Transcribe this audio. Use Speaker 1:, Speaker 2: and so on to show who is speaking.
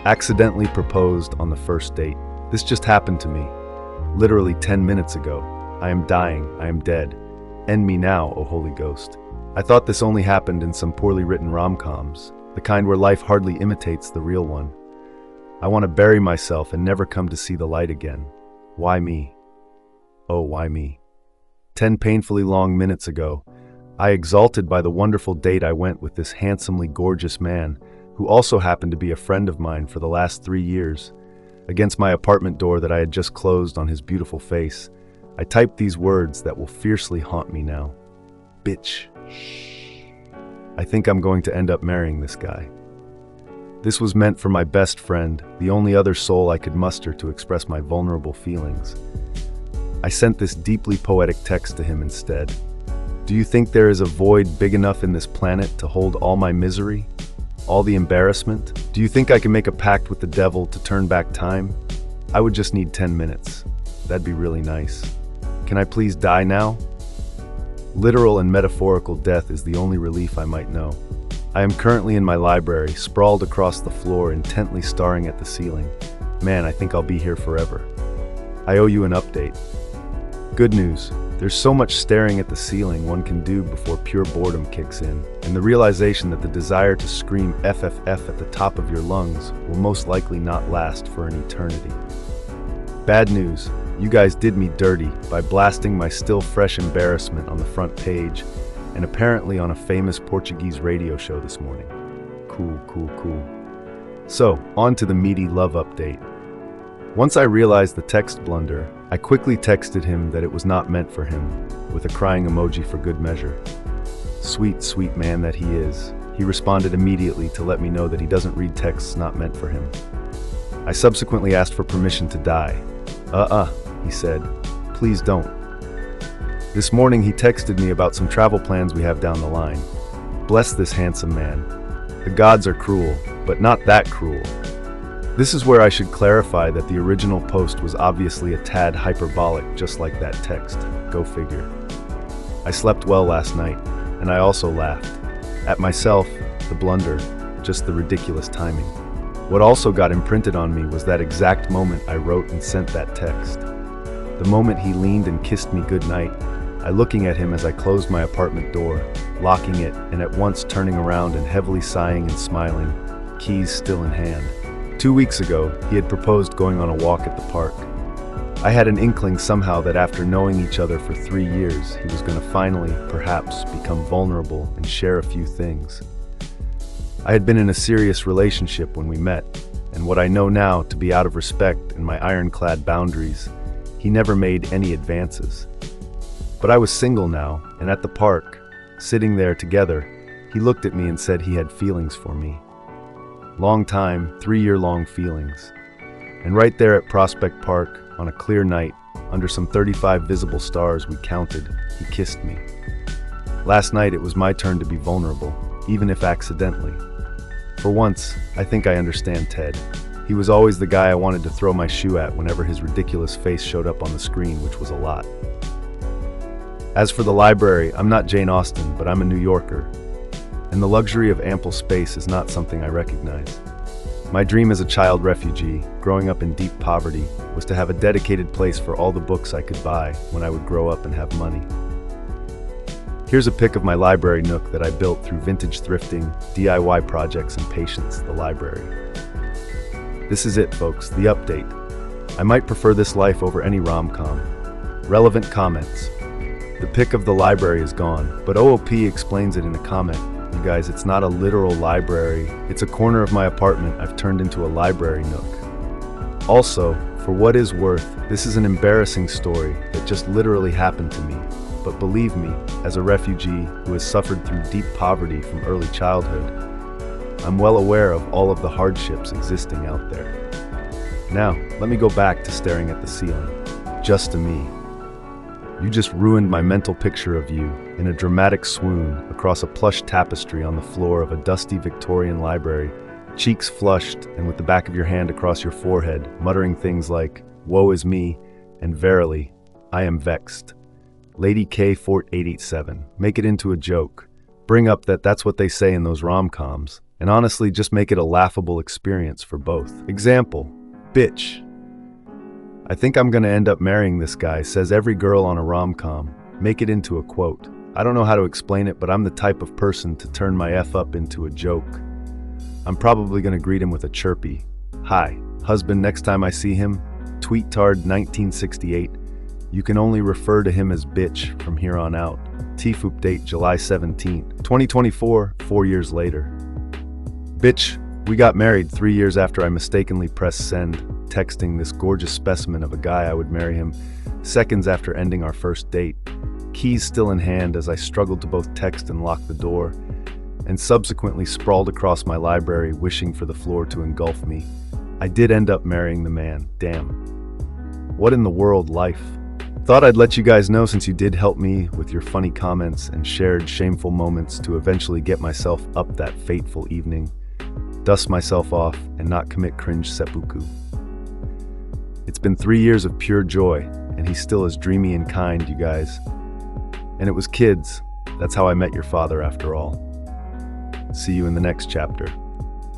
Speaker 1: Accidentally proposed on the first date. This just happened to me. Literally 10 minutes ago. I am dying. I am dead. End me now, O Holy Ghost. I thought this only happened in some poorly written rom-coms, the kind where life hardly imitates the real one. I want to bury myself and never come to see the light again. Why me? Oh, why me? 10 painfully long minutes ago, I exalted by the wonderful date I went with this handsomely gorgeous man, who also happened to be a friend of mine for the last 3 years. Against my apartment door that I had just closed on his beautiful face, I typed these words that will fiercely haunt me now. Bitch. I think I'm going to end up marrying this guy. This was meant for my best friend, the only other soul I could muster to express my vulnerable feelings. I sent this deeply poetic text to him instead. Do you think there is a void big enough in this planet to hold all my misery? All the embarrassment? Do you think I can make a pact with the devil to turn back time? I would just need 10 minutes. That'd be really nice. Can I please die now? Literal and metaphorical death is the only relief I might know. I am currently in my library, sprawled across the floor, intently staring at the ceiling. Man, I think I'll be here forever. I owe you an update. Good news. There's so much staring at the ceiling one can do before pure boredom kicks in, and the realization that the desire to scream FFF at the top of your lungs will most likely not last for an eternity. Bad news. You guys did me dirty by blasting my still fresh embarrassment on the front page and apparently on a famous Portuguese radio show this morning. Cool. So, on to the meaty love update. Once I realized the text blunder, I quickly texted him that it was not meant for him, with a crying emoji for good measure. Sweet, sweet man that he is. He responded immediately to let me know that he doesn't read texts not meant for him. I subsequently asked for permission to die. He said, please don't. This morning he texted me about some travel plans we have down the line. Bless this handsome man. The gods are cruel, but not that cruel. This is where I should clarify that the original post was obviously a tad hyperbolic, just like that text. Go figure. I slept well last night, and I also laughed. At myself, the blunder, just the ridiculous timing. What also got imprinted on me was that exact moment I wrote and sent that text. The moment he leaned and kissed me goodnight, I looking at him as I closed my apartment door, locking it, and at once turning around and heavily sighing and smiling, keys still in hand. 2 weeks ago, he had proposed going on a walk at the park. I had an inkling somehow that after knowing each other for 3 years, he was going to finally, perhaps, become vulnerable and share a few things. I had been in a serious relationship when we met, and what I know now to be out of respect and my ironclad boundaries, he never made any advances. But I was single now, and at the park, sitting there together, he looked at me and said he had feelings for me. Long time, 3-year-long feelings. And right there at Prospect Park, on a clear night, under some 35 visible stars we counted, he kissed me. Last night it was my turn to be vulnerable, even if accidentally. For once, I think I understand Ted. He was always the guy I wanted to throw my shoe at whenever his ridiculous face showed up on the screen, which was a lot. As for the library, I'm not Jane Austen, but I'm a New Yorker. And the luxury of ample space is not something I recognize. My dream as a child refugee, growing up in deep poverty, was to have a dedicated place for all the books I could buy when I would grow up and have money. Here's a pic of my library nook that I built through vintage thrifting, DIY projects, and patience, the library. This is it, folks, the update. I might prefer this life over any rom-com. Relevant comments. The pic of the library is gone, but OOP explains it in a comment. You guys, it's not a literal library. It's a corner of my apartment I've turned into a library nook. Also, for what is worth, this is an embarrassing story that just literally happened to me. But believe me, as a refugee who has suffered through deep poverty from early childhood, I'm well aware of all of the hardships existing out there. Now, let me go back to staring at the ceiling. Just to me. You just ruined my mental picture of you in a dramatic swoon across a plush tapestry on the floor of a dusty Victorian library, cheeks flushed and with the back of your hand across your forehead, muttering things like, "Woe is me," and "Verily, I am vexed." Lady K Fort 887, make it into a joke. Bring up that that's what they say in those rom-coms. And honestly, just make it a laughable experience for both. Example, bitch. I think I'm gonna end up marrying this guy, says every girl on a rom-com. Make it into a quote. I don't know how to explain it, but I'm the type of person to turn my F up into a joke. I'm probably gonna greet him with a chirpy, "Hi, husband, next time I see him, tweet-tard 1968. You can only refer to him as bitch from here on out. TFUP date July 17th, 2024, 4 years later. Bitch, we got married 3 years after I mistakenly pressed send, texting this gorgeous specimen of a guy I would marry him seconds after ending our first date. Keys still in hand as I struggled to both text and lock the door, and subsequently sprawled across my library wishing for the floor to engulf me. I did end up marrying the man, damn. What in the world, life? Thought I'd let you guys know since you did help me with your funny comments and shared shameful moments to eventually get myself up that fateful evening, dust myself off, and not commit cringe seppuku. It's been 3 years of pure joy, and he's still as dreamy and kind, you guys. And it was kids. That's how I met your father after all. See you in the next chapter.